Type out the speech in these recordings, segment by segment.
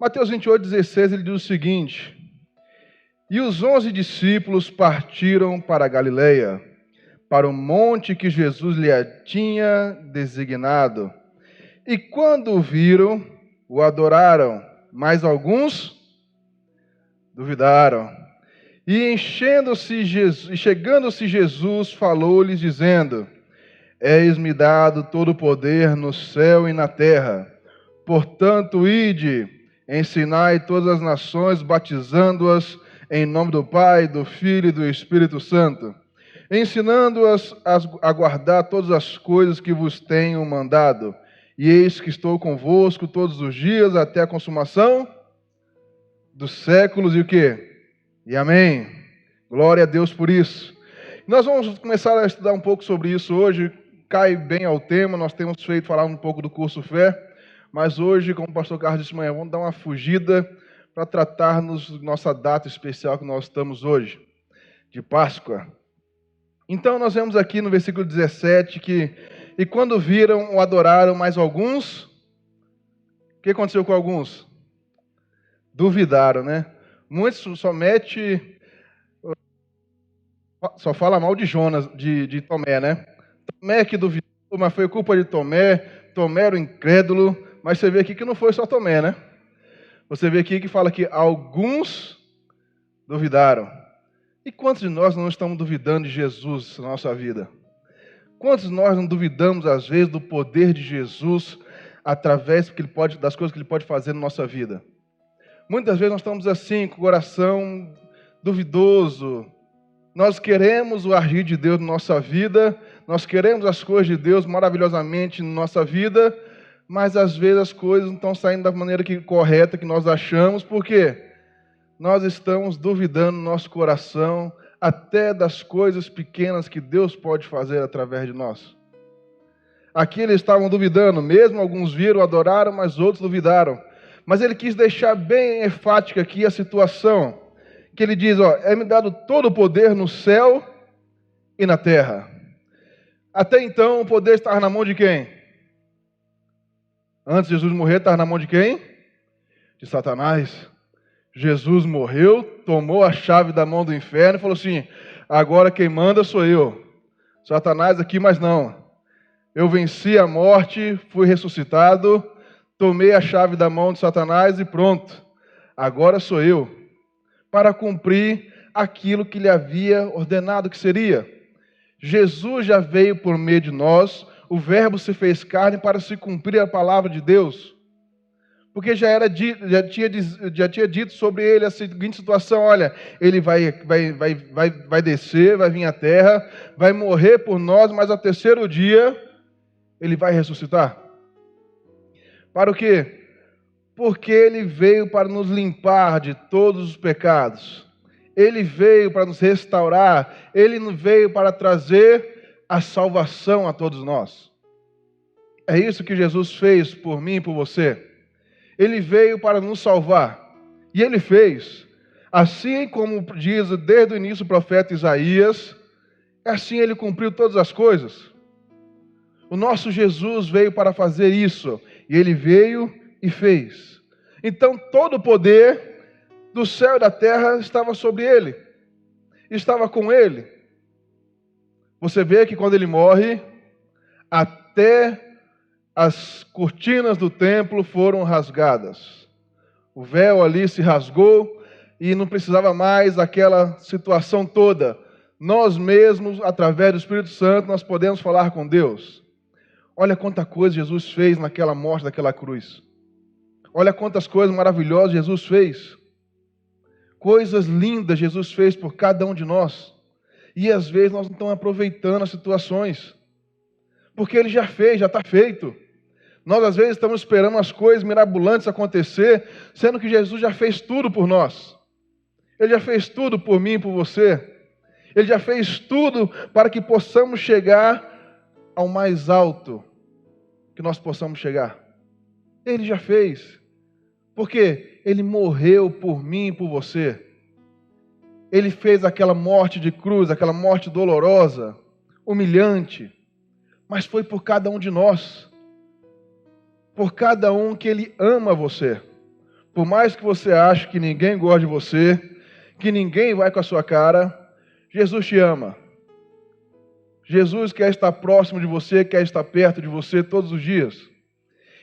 Mateus 28:16, ele diz o seguinte: E os 11 discípulos partiram para a Galileia, para o monte que Jesus lhe tinha designado. E quando o viram, o adoraram, mas alguns duvidaram. E chegando-se Jesus, falou-lhes, dizendo: Eis-me dado todo o poder no céu e na terra. Portanto, ide, ensinai todas as nações, batizando-as em nome do Pai, do Filho e do Espírito Santo, ensinando-as a guardar todas as coisas que vos tenho mandado. E eis que estou convosco todos os dias até a consumação dos séculos. E o quê? E amém. Glória a Deus por isso. Nós vamos começar a estudar um pouco sobre isso hoje. Cai bem ao tema. Nós temos feito falar um pouco do curso Fé, mas hoje, como o pastor Carlos disse de manhã, vamos dar uma fugida para tratarmos nossa data especial que nós estamos hoje, de Páscoa. Então nós vemos aqui no versículo 17 que: E quando viram, o adoraram, mas alguns... O que aconteceu com alguns? Duvidaram, né? Muitos só fala mal de Jonas, de Tomé, né? Tomé que duvidou, mas foi culpa de Tomé. Tomé era o incrédulo, mas você vê aqui que não foi só Tomé, né? Você vê aqui que fala que alguns duvidaram. E quantos de nós não estamos duvidando de Jesus na nossa vida? Quantos de nós não duvidamos, às vezes, do poder de Jesus através das coisas que Ele pode fazer na nossa vida? Muitas vezes nós estamos assim, com o coração duvidoso. Nós queremos o agir de Deus na nossa vida, nós queremos as coisas de Deus maravilhosamente na nossa vida, mas às vezes as coisas não estão saindo da maneira correta que nós achamos. Por quê? Nós estamos duvidando no nosso coração até das coisas pequenas que Deus pode fazer através de nós. Aqui eles estavam duvidando, mesmo alguns viram, adoraram, mas outros duvidaram. Mas ele quis deixar bem enfática aqui a situação, que ele diz, é-me dado todo o poder no céu e na terra. Até então o poder estava na mão de quem? Antes de Jesus morrer, estava na mão de quem? De Satanás. Jesus morreu, tomou a chave da mão do inferno e falou assim: agora quem manda sou eu. Satanás aqui, mas não. Eu venci a morte, fui ressuscitado, tomei a chave da mão de Satanás e pronto. Agora sou eu. Para cumprir aquilo que Ele havia ordenado que seria. Jesus já veio por meio de nós, o Verbo se fez carne para se cumprir a palavra de Deus. Porque já tinha dito sobre ele a seguinte situação: olha, ele vai descer, vai vir à terra, vai morrer por nós, mas ao terceiro dia ele vai ressuscitar. Para o quê? Porque ele veio para nos limpar de todos os pecados. Ele veio para nos restaurar. Ele veio para trazer a salvação a todos nós. É isso que Jesus fez por mim e por você. Ele veio para nos salvar. E Ele fez. Assim como diz desde o início o profeta Isaías, assim Ele cumpriu todas as coisas. O nosso Jesus veio para fazer isso. E Ele veio e fez. Então todo o poder do céu e da terra estava sobre Ele. Estava com Ele. Você vê que quando Ele morre, até as cortinas do templo foram rasgadas. O véu ali se rasgou e não precisava mais aquela situação toda. Nós mesmos, através do Espírito Santo, nós podemos falar com Deus. Olha quanta coisa Jesus fez naquela morte daquela cruz. Olha quantas coisas maravilhosas Jesus fez. Coisas lindas Jesus fez por cada um de nós. E às vezes nós não estamos aproveitando as situações. Porque Ele já fez, já está feito. Nós às vezes estamos esperando as coisas mirabolantes acontecer, sendo que Jesus já fez tudo por nós. Ele já fez tudo por mim e por você. Ele já fez tudo para que possamos chegar ao mais alto que nós possamos chegar. Ele já fez. Porque Ele morreu por mim e por você. Ele fez aquela morte de cruz, aquela morte dolorosa, humilhante, mas foi por cada um de nós. Por cada um que Ele ama você. Por mais que você ache que ninguém gosta de você, que ninguém vai com a sua cara, Jesus te ama. Jesus quer estar próximo de você, quer estar perto de você todos os dias.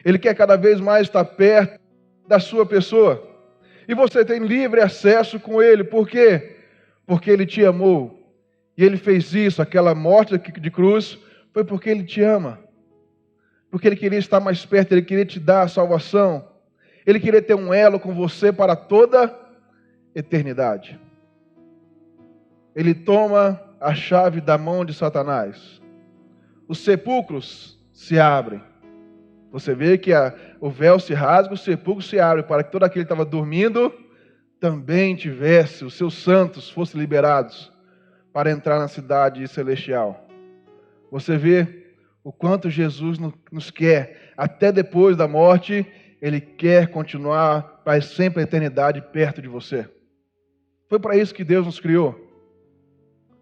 Ele quer cada vez mais estar perto da sua pessoa. E você tem livre acesso com Ele. Por quê? Porque Ele te amou. E Ele fez isso, aquela morte de cruz, foi porque Ele te ama. Porque Ele queria estar mais perto, Ele queria te dar a salvação. Ele queria ter um elo com você para toda eternidade. Ele toma a chave da mão de Satanás. Os sepulcros se abrem. Você vê que o véu se rasga, o sepulcro se abre, para que todo aquele que estava dormindo também tivesse, os seus santos fossem liberados para entrar na cidade celestial. Você vê o quanto Jesus nos quer, até depois da morte, Ele quer continuar para sempre a eternidade perto de você. Foi para isso que Deus nos criou.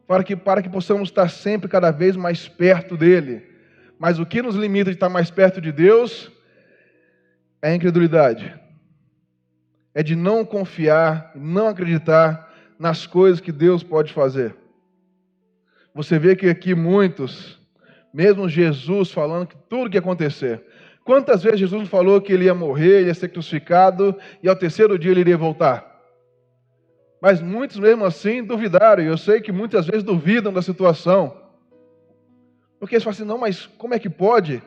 Para que possamos estar sempre cada vez mais perto dEle. Mas o que nos limita de estar mais perto de Deus é a incredulidade. É de não confiar, não acreditar nas coisas que Deus pode fazer. Você vê que aqui muitos, mesmo Jesus falando que tudo que ia acontecer. Quantas vezes Jesus falou que Ele ia morrer, Ele ia ser crucificado e ao terceiro dia Ele iria voltar? Mas muitos mesmo assim duvidaram, e eu sei que muitas vezes duvidam da situação. Porque eles falam assim, não, mas como é que pode?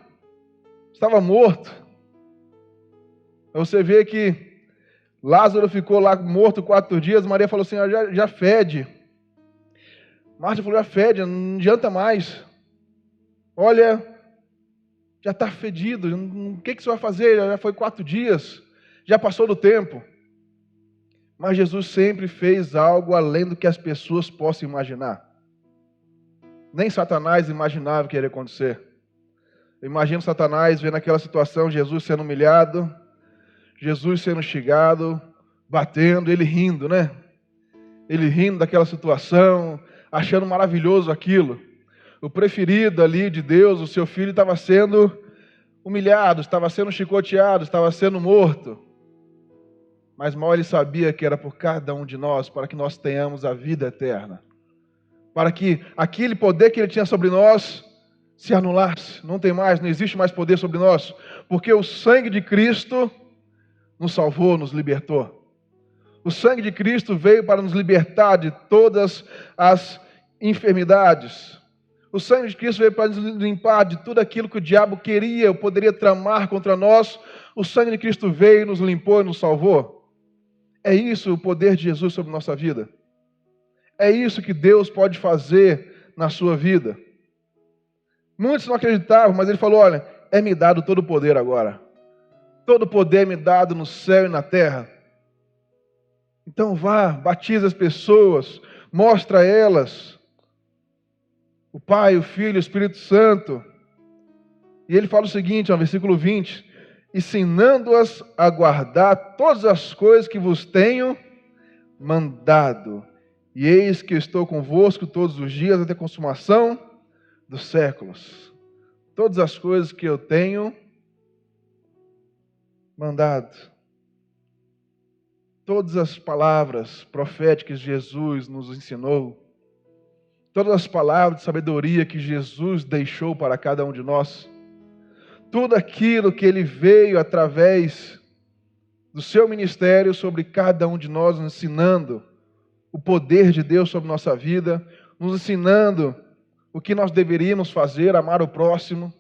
Estava morto. Você vê que Lázaro ficou lá morto 4 dias, Maria falou assim, já fede. Marta falou, já fede, não adianta mais. Olha, já está fedido, o que você vai fazer? Já foi 4 dias, já passou do tempo. Mas Jesus sempre fez algo além do que as pessoas possam imaginar. Nem Satanás imaginava o que iria acontecer. Eu imagino Satanás vendo aquela situação, Jesus sendo humilhado, Jesus sendo xingado, batendo, ele rindo, né? Ele rindo daquela situação, achando maravilhoso aquilo. O preferido ali de Deus, o seu filho, estava sendo humilhado, estava sendo chicoteado, estava sendo morto. Mas mal ele sabia que era por cada um de nós, para que nós tenhamos a vida eterna. Para que aquele poder que ele tinha sobre nós se anulasse. Não tem mais, não existe mais poder sobre nós. Porque o sangue de Cristo nos salvou, nos libertou. O sangue de Cristo veio para nos libertar de todas as enfermidades. O sangue de Cristo veio para nos limpar de tudo aquilo que o diabo queria, ou poderia tramar contra nós. O sangue de Cristo veio, nos limpou e nos salvou. É isso o poder de Jesus sobre nossa vida. É isso que Deus pode fazer na sua vida. Muitos não acreditavam, mas Ele falou, olha, é-me dado todo o poder agora. Todo o poder é-me dado no céu e na terra. Então vá, batiza as pessoas, mostra a elas o Pai, o Filho, o Espírito Santo. E Ele fala o seguinte, no versículo 20, ensinando-as a guardar todas as coisas que vos tenho mandado. E eis que eu estou convosco todos os dias até a consumação dos séculos. Todas as coisas que eu tenho mandado. Todas as palavras proféticas que Jesus nos ensinou. Todas as palavras de sabedoria que Jesus deixou para cada um de nós. Tudo aquilo que Ele veio através do seu ministério sobre cada um de nós, nos ensinando o poder de Deus sobre nossa vida, nos ensinando o que nós deveríamos fazer, amar o próximo.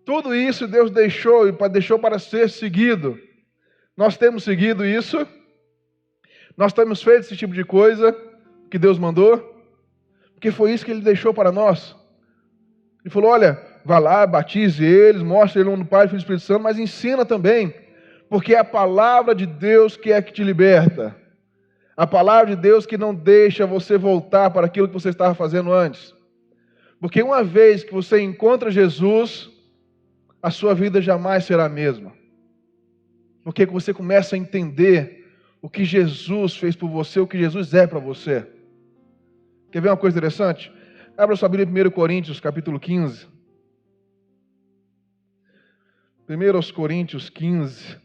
Tudo isso Deus deixou para ser seguido. Nós temos seguido isso? Nós temos feito esse tipo de coisa que Deus mandou? Porque foi isso que Ele deixou para nós. Ele falou, olha, vá lá, batize eles, mostre ele no Pai, Filho e Espírito Santo, mas ensina também, porque é a palavra de Deus que é que te liberta. A palavra de Deus que não deixa você voltar para aquilo que você estava fazendo antes. Porque uma vez que você encontra Jesus, a sua vida jamais será a mesma. Porque você começa a entender o que Jesus fez por você, o que Jesus é para você. Quer ver uma coisa interessante? Abra sua Bíblia em 1 Coríntios, capítulo 15. 1 Coríntios 15.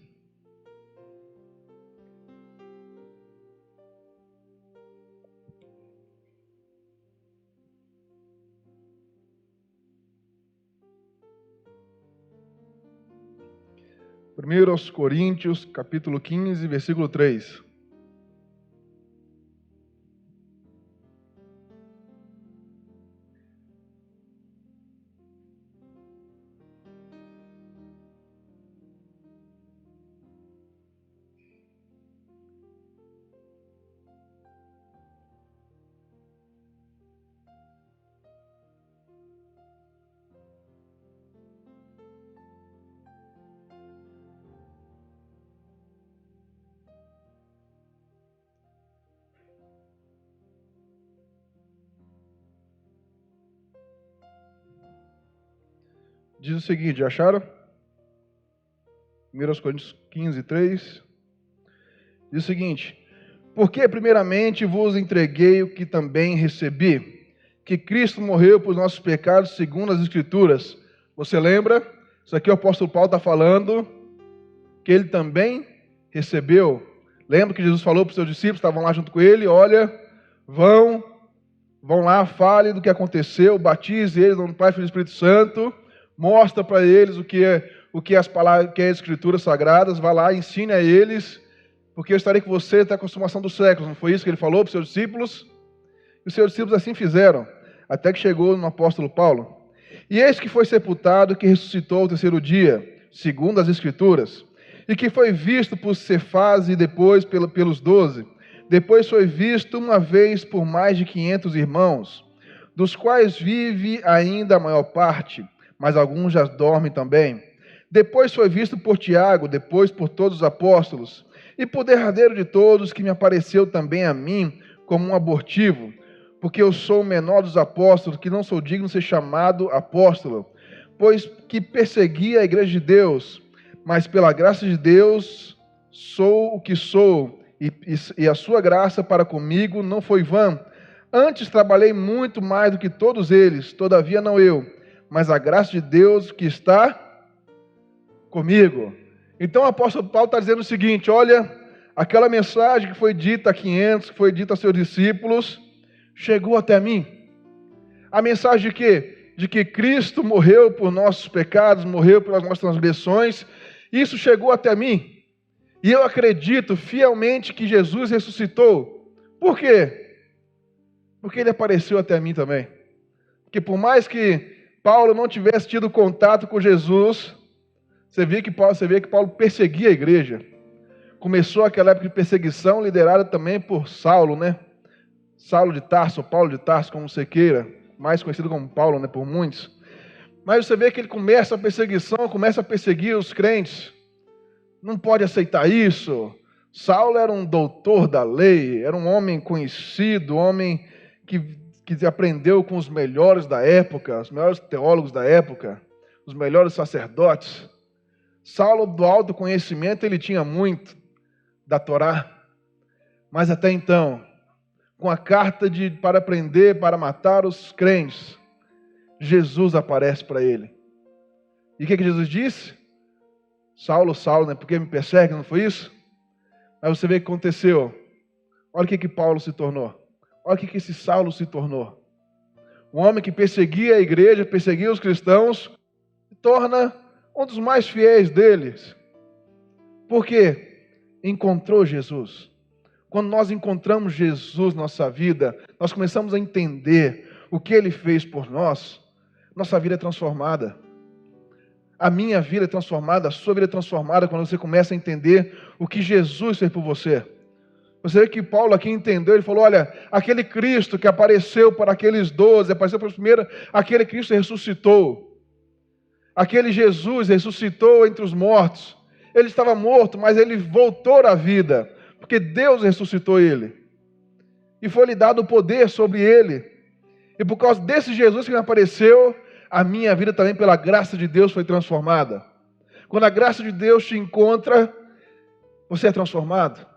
1 aos Coríntios, capítulo 15, versículo 3. Diz o seguinte, acharam? 1 Coríntios 15, 3. Diz o seguinte: porque primeiramente vos entreguei o que também recebi, que Cristo morreu por nossos pecados segundo as Escrituras. Você lembra? Isso aqui o apóstolo Paulo está falando que ele também recebeu. Lembra que Jesus falou para os seus discípulos, estavam lá junto com ele, olha, vão lá, fale do que aconteceu, batize eles no Pai, Filho e Espírito Santo, mostra para eles o que as palavras, que é as Escrituras Sagradas, vá lá, ensine a eles, porque eu estarei com você até a consumação dos séculos. Não foi isso que ele falou para os seus discípulos? E os seus discípulos assim fizeram, até que chegou no apóstolo Paulo. E eis que foi sepultado, que ressuscitou ao terceiro dia, segundo as Escrituras, e que foi visto por Cefas e depois pelos 12. Depois foi visto uma vez por mais de 500 irmãos, dos quais vive ainda a maior parte, mas alguns já dormem também. Depois foi visto por Tiago, depois por todos os apóstolos, e por derradeiro de todos, que me apareceu também a mim como um abortivo, porque eu sou o menor dos apóstolos, que não sou digno de ser chamado apóstolo, pois que persegui a igreja de Deus, mas pela graça de Deus sou o que sou, e a sua graça para comigo não foi vã. Antes trabalhei muito mais do que todos eles, todavia não eu, mas a graça de Deus que está comigo. Então o apóstolo Paulo está dizendo o seguinte, olha, aquela mensagem que foi dita a 500, que foi dita a seus discípulos, chegou até mim. A mensagem de quê? De que Cristo morreu por nossos pecados, morreu pelas nossas transgressões. Isso chegou até mim. E eu acredito fielmente que Jesus ressuscitou. Por quê? Porque ele apareceu até mim também. Porque por mais que Paulo não tivesse tido contato com Jesus, você vê que Paulo perseguia a igreja. Começou aquela época de perseguição liderada também por Saulo, né? Saulo de Tarso, Paulo de Tarso, como você queira, mais conhecido como Paulo, né, por muitos. Mas você vê que ele começa a perseguição, começa a perseguir os crentes. Não pode aceitar isso. Saulo era um doutor da lei, era um homem conhecido, homem que aprendeu com os melhores da época, os melhores teólogos da época, os melhores sacerdotes. Saulo, do alto conhecimento, ele tinha muito da Torá, mas até então, com a carta para prender, para matar os crentes, Jesus aparece para ele. E o que Jesus disse? Saulo, Saulo, né? Por que me persegue? Não foi isso? Mas você vê o que aconteceu. Olha o que Paulo se tornou. Olha o que esse Saulo se tornou. Um homem que perseguia a igreja, perseguia os cristãos, se torna um dos mais fiéis deles. Por quê? Encontrou Jesus. Quando nós encontramos Jesus na nossa vida, nós começamos a entender o que Ele fez por nós, nossa vida é transformada. A minha vida é transformada, a sua vida é transformada quando você começa a entender o que Jesus fez por você. Você vê que Paulo aqui entendeu, ele falou, olha, aquele Cristo que apareceu para aqueles 12, apareceu para os primeiros, aquele Cristo ressuscitou. Aquele Jesus ressuscitou entre os mortos. Ele estava morto, mas ele voltou à vida, porque Deus ressuscitou ele. E foi-lhe dado o poder sobre ele. E por causa desse Jesus que me apareceu, a minha vida também, pela graça de Deus, foi transformada. Quando a graça de Deus te encontra, você é transformado.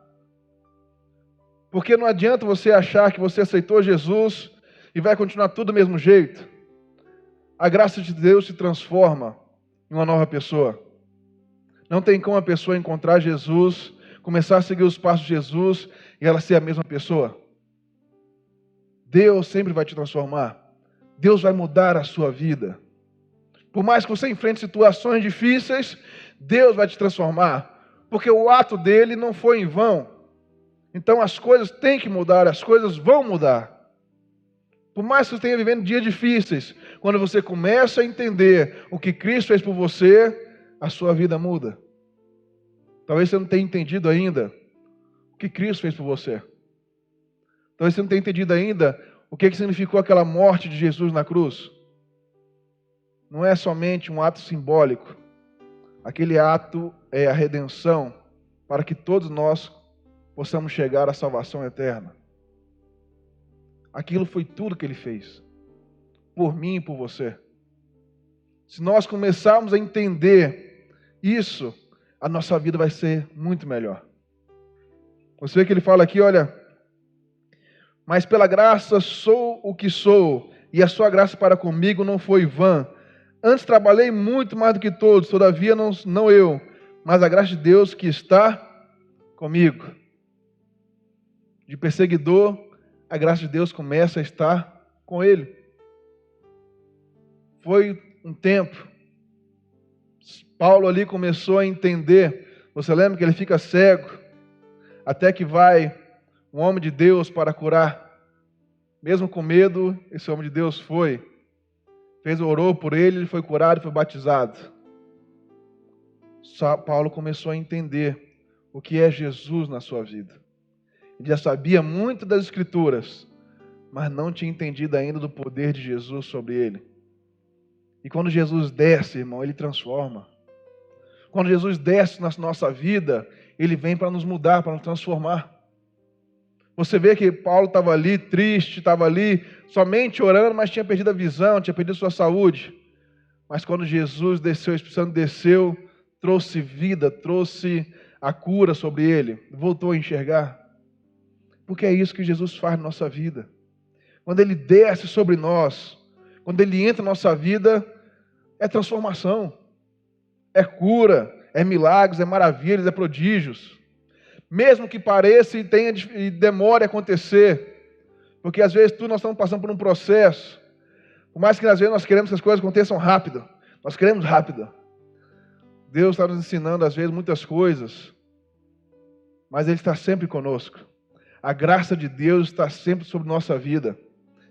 Porque não adianta você achar que você aceitou Jesus e vai continuar tudo do mesmo jeito. A graça de Deus te transforma em uma nova pessoa. Não tem como a pessoa encontrar Jesus, começar a seguir os passos de Jesus e ela ser a mesma pessoa. Deus sempre vai te transformar. Deus vai mudar a sua vida. Por mais que você enfrente situações difíceis, Deus vai te transformar, porque o ato dele não foi em vão. Então as coisas têm que mudar, as coisas vão mudar. Por mais que você esteja vivendo dias difíceis, quando você começa a entender o que Cristo fez por você, a sua vida muda. Talvez você não tenha entendido ainda o que Cristo fez por você. Talvez você não tenha entendido ainda o que significou aquela morte de Jesus na cruz. Não é somente um ato simbólico. Aquele ato é a redenção para que todos nós possamos chegar à salvação eterna. Aquilo foi tudo que ele fez, por mim e por você. Se nós começarmos a entender isso, a nossa vida vai ser muito melhor. Você vê que ele fala aqui, olha, mas pela graça sou o que sou, e a sua graça para comigo não foi vã. Antes trabalhei muito mais do que todos, todavia não eu, mas a graça de Deus que está comigo. De perseguidor, a graça de Deus começa a estar com ele. Foi um tempo. Paulo ali começou a entender. Você lembra que ele fica cego, até que vai um homem de Deus para curar. Mesmo com medo, esse homem de Deus foi. Orou por ele, ele foi curado e foi batizado. Paulo começou a entender o que é Jesus na sua vida. Ele já sabia muito das Escrituras, mas não tinha entendido ainda do poder de Jesus sobre ele. E quando Jesus desce, irmão, ele transforma. Quando Jesus desce na nossa vida, ele vem para nos mudar, para nos transformar. Você vê que Paulo estava ali triste, estava ali somente orando, mas tinha perdido a visão, tinha perdido sua saúde. Mas quando Jesus desceu, o Espírito Santo desceu, trouxe vida, trouxe a cura sobre ele, voltou a enxergar. Porque é isso que Jesus faz na nossa vida. Quando ele desce sobre nós, quando ele entra na nossa vida, é transformação, é cura, é milagres, é maravilhas, é prodígios. Mesmo que pareça e demore a acontecer, porque às vezes nós estamos passando por um processo, por mais que às vezes nós queremos que as coisas aconteçam rápido, nós queremos rápido. Deus está nos ensinando às vezes muitas coisas, mas Ele está sempre conosco. A graça de Deus está sempre sobre nossa vida,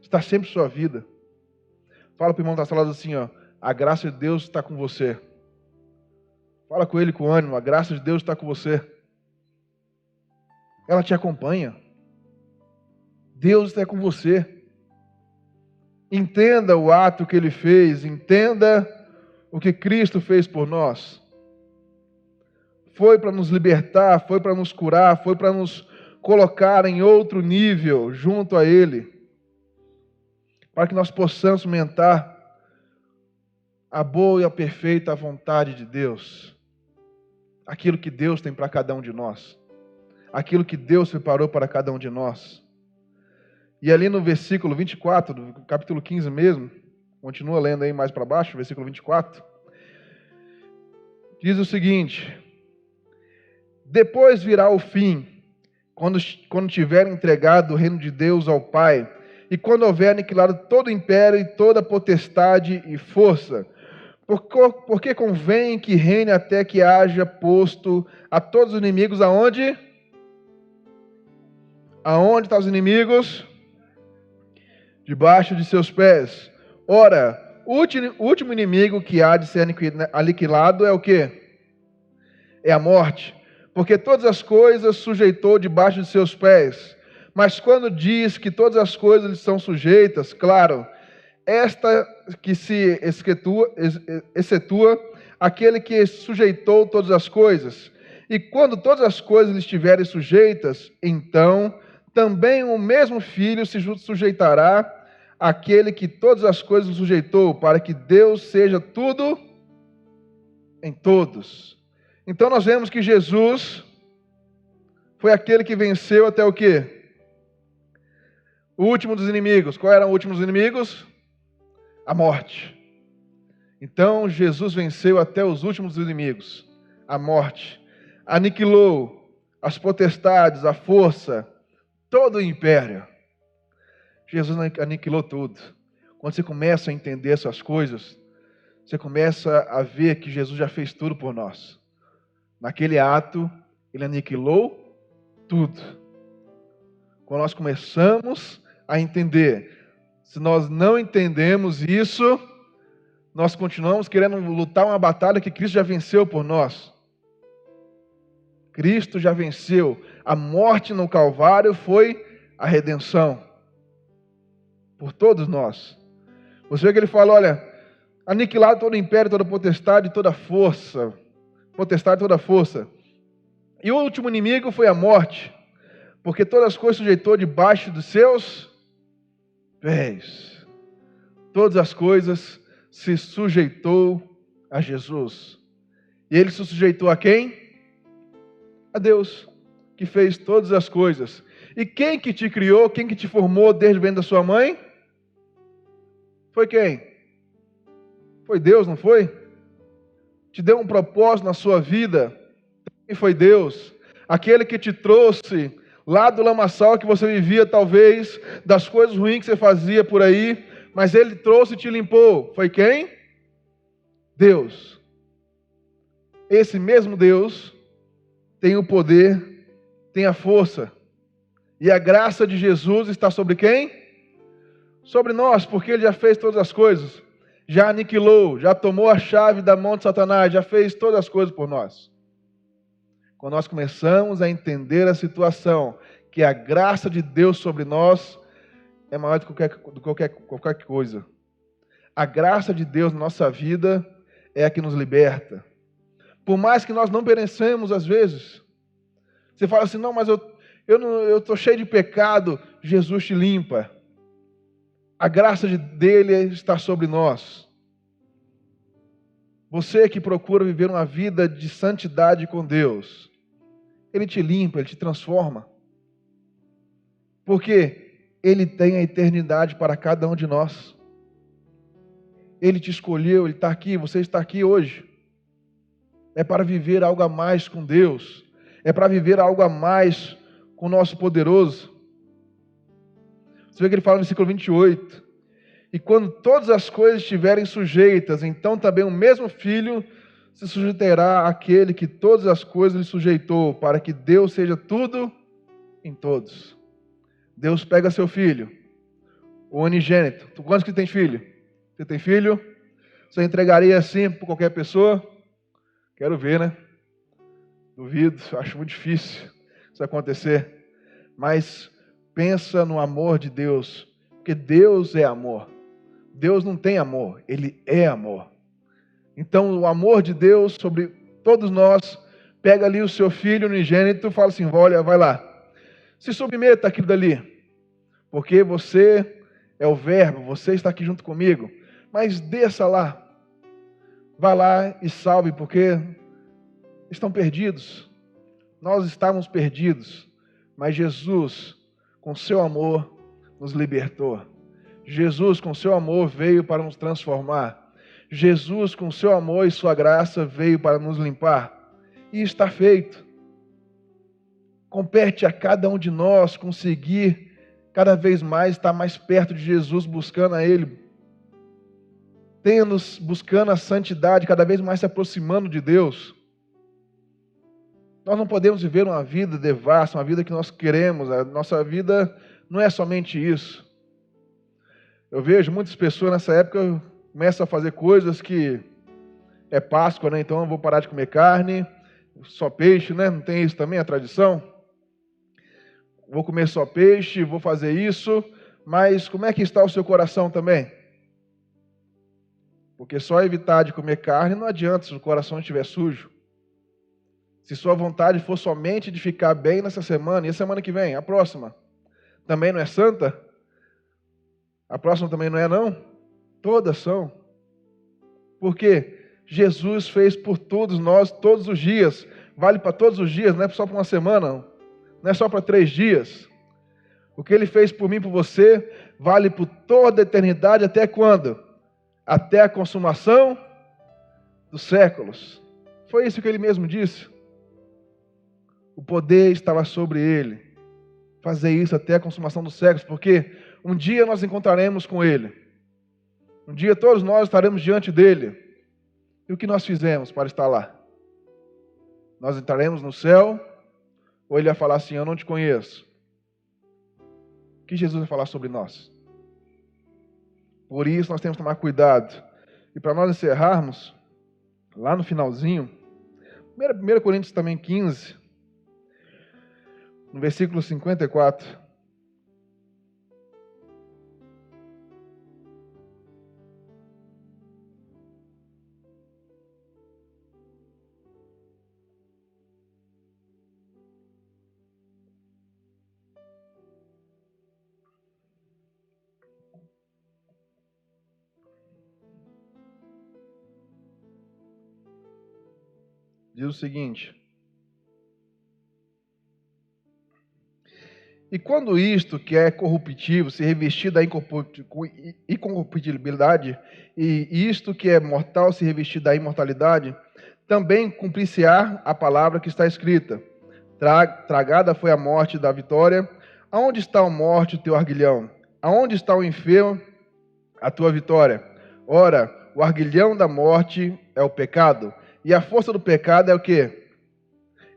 está sempre sua vida. Fala para o irmão da sala assim, ó, a graça de Deus está com você. Fala com ele com ânimo, a graça de Deus está com você. Ela te acompanha. Deus está com você. Entenda o ato que Ele fez, entenda o que Cristo fez por nós. Foi para nos libertar, foi para nos curar, foi para nos colocar em outro nível junto a Ele, para que nós possamos experimentar a boa e a perfeita vontade de Deus, aquilo que Deus tem para cada um de nós, aquilo que Deus preparou para cada um de nós. E ali no versículo 24, do capítulo 15 mesmo, continua lendo aí mais para baixo, versículo 24, diz o seguinte: depois virá o fim, quando tiver entregado o reino de Deus ao Pai, e quando houver aniquilado todo o império e toda potestade e força, porque convém que reine até que haja posto a todos os inimigos aonde? Aonde estão os inimigos? Debaixo de seus pés. Ora, o último inimigo que há de ser aniquilado é o quê? É a morte. Porque todas as coisas sujeitou debaixo de seus pés. Mas quando diz que todas as coisas lhe são sujeitas, claro, esta que se excetua aquele que sujeitou todas as coisas. E quando todas as coisas lhe estiverem sujeitas, então também o mesmo Filho se sujeitará àquele que todas as coisas sujeitou, para que Deus seja tudo em todos. Então nós vemos que Jesus foi aquele que venceu até o quê? O último dos inimigos. Qual era o último dos inimigos? A morte. Então Jesus venceu até os últimos dos inimigos. A morte. Aniquilou as potestades, a força, todo o império. Jesus aniquilou tudo. Quando você começa a entender essas coisas, você começa a ver que Jesus já fez tudo por nós. Naquele ato, ele aniquilou tudo. Quando nós começamos a entender, se nós não entendemos isso, nós continuamos querendo lutar uma batalha que Cristo já venceu por nós. Cristo já venceu. A morte no Calvário foi a redenção por todos nós. Você vê que ele fala, olha, aniquilado todo império, toda potestade, toda força. Potestade, toda força. E o último inimigo foi a morte, porque todas as coisas sujeitou debaixo dos seus pés. Todas as coisas se sujeitou a Jesus. E ele se sujeitou a quem? A Deus, que fez todas as coisas. E quem que te criou, quem que te formou desde o ventre da sua mãe? Foi quem? Foi Deus, não foi? Te deu um propósito na sua vida. Também foi Deus. Aquele que te trouxe lá do lamaçal que você vivia, talvez, das coisas ruins que você fazia por aí, mas Ele trouxe e te limpou. Foi quem? Deus. Esse mesmo Deus tem o poder, tem a força. E a graça de Jesus está sobre quem? Sobre nós, porque Ele já fez todas as coisas. Já aniquilou, já tomou a chave da mão de Satanás, já fez todas as coisas por nós. Quando nós começamos a entender a situação, que a graça de Deus sobre nós é maior do que qualquer coisa. A graça de Deus na nossa vida é a que nos liberta. Por mais que nós não merecemos às vezes. Você fala assim, não, mas eu estou cheio de pecado. Jesus te limpa. A graça dele está sobre nós. Você que procura viver uma vida de santidade com Deus, Ele te limpa, Ele te transforma. Porque Ele tem a eternidade para cada um de nós. Ele te escolheu, Ele está aqui, você está aqui hoje. É para viver algo a mais com Deus. É para viver algo a mais com o nosso poderoso. Você vê que ele fala no versículo 28. E quando todas as coisas estiverem sujeitas, então também o mesmo Filho se sujeitará àquele que todas as coisas lhe sujeitou, para que Deus seja tudo em todos. Deus pega seu filho, o unigênito. Quantos que tem filho? Você tem filho? Você entregaria assim para qualquer pessoa? Quero ver, né? Duvido, acho muito difícil isso acontecer. Mas pensa no amor de Deus, porque Deus é amor. Deus não tem amor, Ele é amor. Então o amor de Deus sobre todos nós, pega ali o seu filho unigênito e fala assim, olha, vai lá, se submeta àquilo dali, porque você é o verbo, você está aqui junto comigo, mas desça lá, vá lá e salve, porque estão perdidos. Nós estávamos perdidos, mas Jesus, com seu amor, nos libertou. Jesus, com seu amor, veio para nos transformar. Jesus, com seu amor e sua graça, veio para nos limpar. E está feito. Compete a cada um de nós conseguir cada vez mais estar mais perto de Jesus, buscando a Ele. Tenha-nos buscando a santidade, cada vez mais se aproximando de Deus. Nós não podemos viver uma vida devassa, uma vida que nós queremos. A nossa vida não é somente isso. Eu vejo muitas pessoas nessa época começam a fazer coisas que é Páscoa, né? Então eu vou parar de comer carne, só peixe, né? Não tem isso também, a tradição? Vou comer só peixe, vou fazer isso, mas como é que está o seu coração também? Porque só evitar de comer carne não adianta se o coração estiver sujo. Se sua vontade for somente de ficar bem nessa semana, e a semana que vem, a próxima, também não é santa? A próxima também não é, não? Todas são. Porque Jesus fez por todos nós, todos os dias. Vale para todos os dias, não é só para uma semana, não é só para 3 dias. O que Ele fez por mim e por você, vale por toda a eternidade, até quando? Até a consumação dos séculos. Foi isso que Ele mesmo disse. O poder estava sobre Ele. Fazer isso até a consumação dos séculos, porque um dia nós encontraremos com Ele. Um dia todos nós estaremos diante dEle. E o que nós fizemos para estar lá? Nós entraremos no céu? Ou ele vai falar assim, eu não te conheço? O que Jesus vai falar sobre nós? Por isso nós temos que tomar cuidado. E para nós encerrarmos, lá no finalzinho, 1 Coríntios também 15, no versículo 54. Diz o seguinte: e quando isto que é corruptível se revestir da incorruptibilidade, e isto que é mortal se revestir da imortalidade, também cumprir-se-á a palavra que está escrita: tragada foi a morte da vitória. Aonde está a morte, o teu arguilhão? Aonde está o enfermo, a tua vitória? Ora, o arguilhão da morte é o pecado, e a força do pecado é o quê?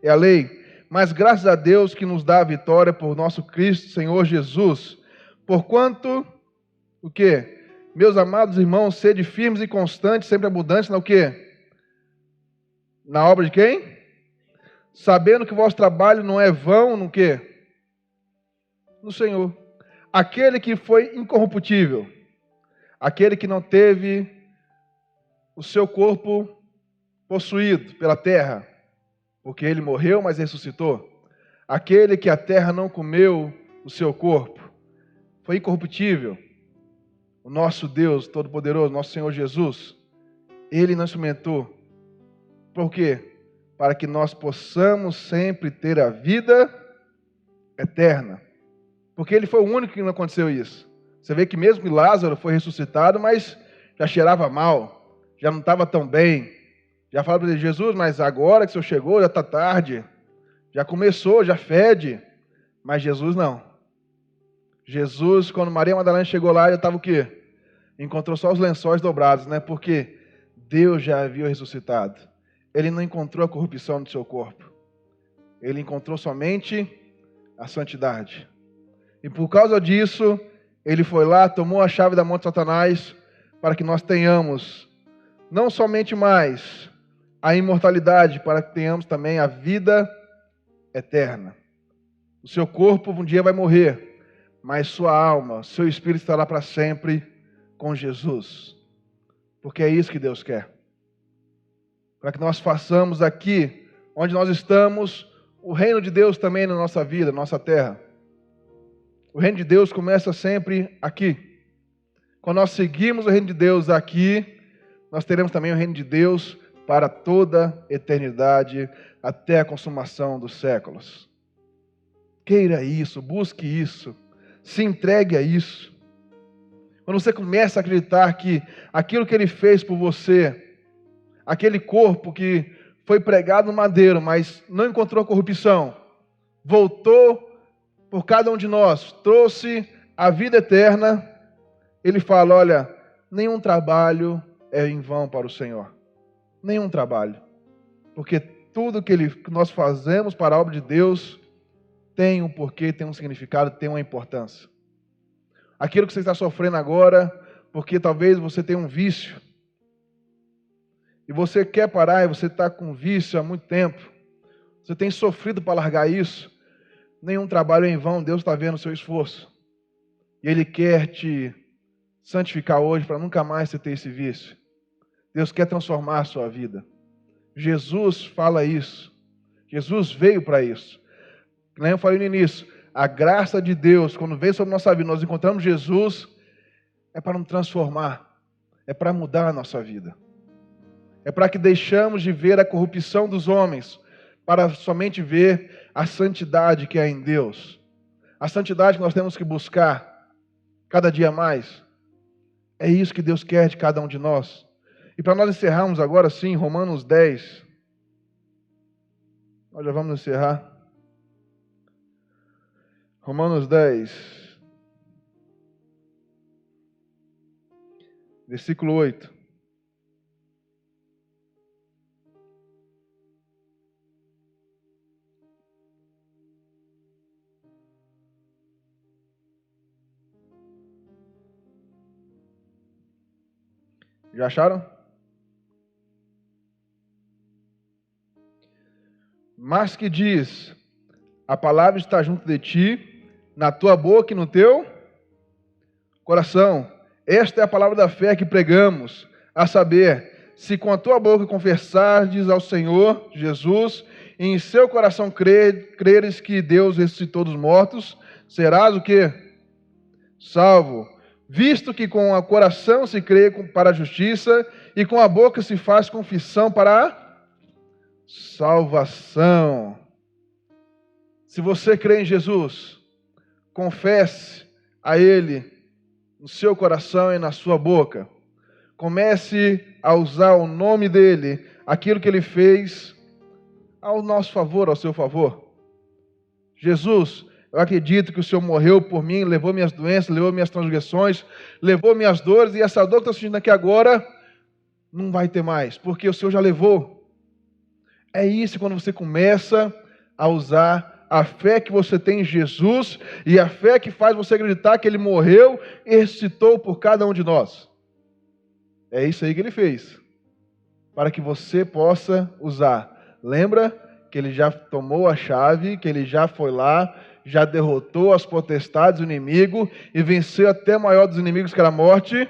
É a lei. Mas graças a Deus que nos dá a vitória por nosso Cristo, Senhor Jesus. Porquanto, o quê? Meus amados irmãos, sede firmes e constantes, sempre abundantes na o quê? Na obra de quem? Sabendo que o vosso trabalho não é vão, no quê? No Senhor. Aquele que foi incorruptível, aquele que não teve o seu corpo possuído pela terra, porque ele morreu, mas ressuscitou. Aquele que a terra não comeu o seu corpo, foi incorruptível. O nosso Deus Todo-Poderoso, nosso Senhor Jesus, Ele nos instrumentou. Por quê? Para que nós possamos sempre ter a vida eterna. Porque Ele foi o único que não aconteceu isso. Você vê que mesmo que Lázaro foi ressuscitado, mas já cheirava mal, já não estava tão bem. Já fala para ele, Jesus, mas agora que o Senhor chegou, já está tarde. Já começou, já fede. Mas Jesus não. Jesus, quando Maria Madalena chegou lá, já estava o quê? Encontrou só os lençóis dobrados, né? Porque Deus já havia ressuscitado. Ele não encontrou a corrupção do seu corpo. Ele encontrou somente a santidade. E por causa disso, ele foi lá, tomou a chave da mão de Satanás, para que nós tenhamos não somente mais a imortalidade, para que tenhamos também a vida eterna. O seu corpo um dia vai morrer, mas sua alma, seu espírito estará para sempre com Jesus. Porque é isso que Deus quer. Para que nós façamos aqui, onde nós estamos, o reino de Deus também na nossa vida, na nossa terra. O reino de Deus começa sempre aqui. Quando nós seguimos o reino de Deus aqui, nós teremos também o reino de Deus para toda a eternidade, até a consumação dos séculos. Queira isso, busque isso, se entregue a isso. Quando você começa a acreditar que aquilo que Ele fez por você, aquele corpo que foi pregado no madeiro, mas não encontrou corrupção, voltou por cada um de nós, trouxe a vida eterna, Ele fala, olha, nenhum trabalho é em vão para o Senhor. Nenhum trabalho. Porque tudo que nós fazemos para a obra de Deus tem um porquê, tem um significado, tem uma importância. Aquilo que você está sofrendo agora, porque talvez você tenha um vício, e você quer parar, e você está com vício há muito tempo, você tem sofrido para largar isso, nenhum trabalho é em vão, Deus está vendo o seu esforço. E Ele quer te santificar hoje para nunca mais você ter esse vício. Deus quer transformar a sua vida. Jesus fala isso. Jesus veio para isso. Como eu falei no início, a graça de Deus, quando vem sobre a nossa vida, nós encontramos Jesus, é para nos transformar, é para mudar a nossa vida. É para que deixamos de ver a corrupção dos homens, para somente ver a santidade que há em Deus. A santidade que nós temos que buscar cada dia mais. É isso que Deus quer de cada um de nós. E para nós encerrarmos agora sim, Romanos 10. Nós já vamos encerrar. Romanos 10. Versículo 8. Já acharam? Mas que diz, a palavra está junto de ti, na tua boca e no teu coração. Esta é a palavra da fé que pregamos, a saber, se com a tua boca confessares ao Senhor Jesus, e em seu coração creres que Deus ressuscitou dos mortos, serás o quê? Salvo. Visto que com o coração se crê para a justiça, e com a boca se faz confissão para a salvação. Se você crê em Jesus, confesse a Ele no seu coração e na sua boca. Comece a usar o nome dEle, aquilo que Ele fez ao nosso favor, ao seu favor. Jesus, eu acredito que o Senhor morreu por mim, levou minhas doenças, levou minhas transgressões, levou minhas dores, e essa dor que eu estou sentindo aqui agora, não vai ter mais, porque o Senhor já levou. É isso quando você começa a usar a fé que você tem em Jesus e a fé que faz você acreditar que Ele morreu e ressuscitou por cada um de nós. É isso aí que Ele fez, para que você possa usar. Lembra que Ele já tomou a chave, que Ele já foi lá, já derrotou as potestades do inimigo e venceu até o maior dos inimigos, que era a morte.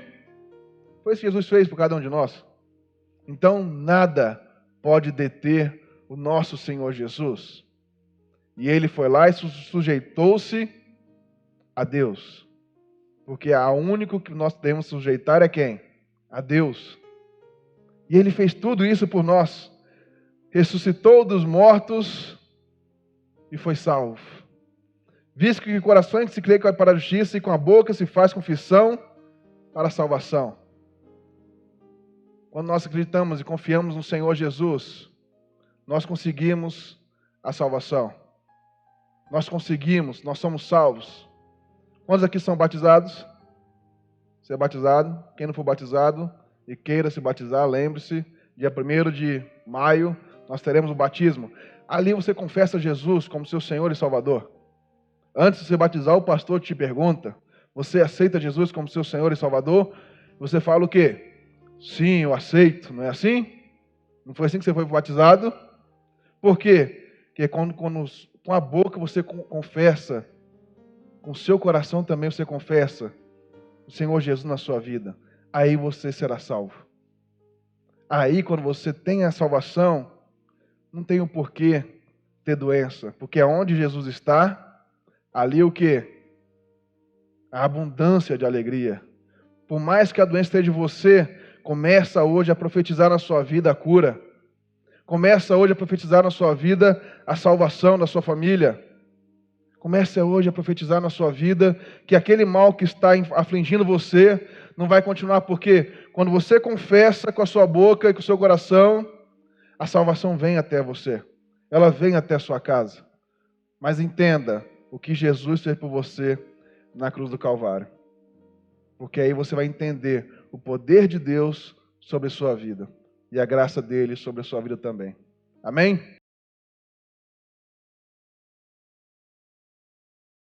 Foi isso que Jesus fez por cada um de nós. Então, nada pode deter o nosso Senhor Jesus. E Ele foi lá e sujeitou-se a Deus. Porque a único que nós devemos sujeitar é quem? A Deus. E Ele fez tudo isso por nós. Ressuscitou dos mortos e foi salvo. Visto que com o coração se crê para a justiça e com a boca se faz confissão para a salvação. Quando nós acreditamos e confiamos no Senhor Jesus, nós conseguimos a salvação. Nós conseguimos, nós somos salvos. Quantos aqui são batizados? Você é batizado? Quem não for batizado e queira se batizar, lembre-se, dia 1º de maio, nós teremos o batismo. Ali você confessa Jesus como seu Senhor e Salvador. Antes de você batizar, o pastor te pergunta, você aceita Jesus como seu Senhor e Salvador? Você fala o quê? Sim, eu aceito. Não é assim? Não foi assim que você foi batizado? Por quê? Porque quando com a boca você confessa, com o seu coração também você confessa o Senhor Jesus na sua vida, aí você será salvo. Aí, quando você tem a salvação, não tem o porquê ter doença, porque aonde Jesus está, ali o quê? A abundância de alegria. Por mais que a doença esteja em você, começa hoje a profetizar na sua vida a cura. Começa hoje a profetizar na sua vida a salvação da sua família. Comece hoje a profetizar na sua vida que aquele mal que está afligindo você não vai continuar, porque quando você confessa com a sua boca e com o seu coração, a salvação vem até você. Ela vem até a sua casa. Mas entenda o que Jesus fez por você na cruz do Calvário. Porque aí você vai entender o poder de Deus sobre a sua vida. E a graça dele sobre a sua vida também. Amém?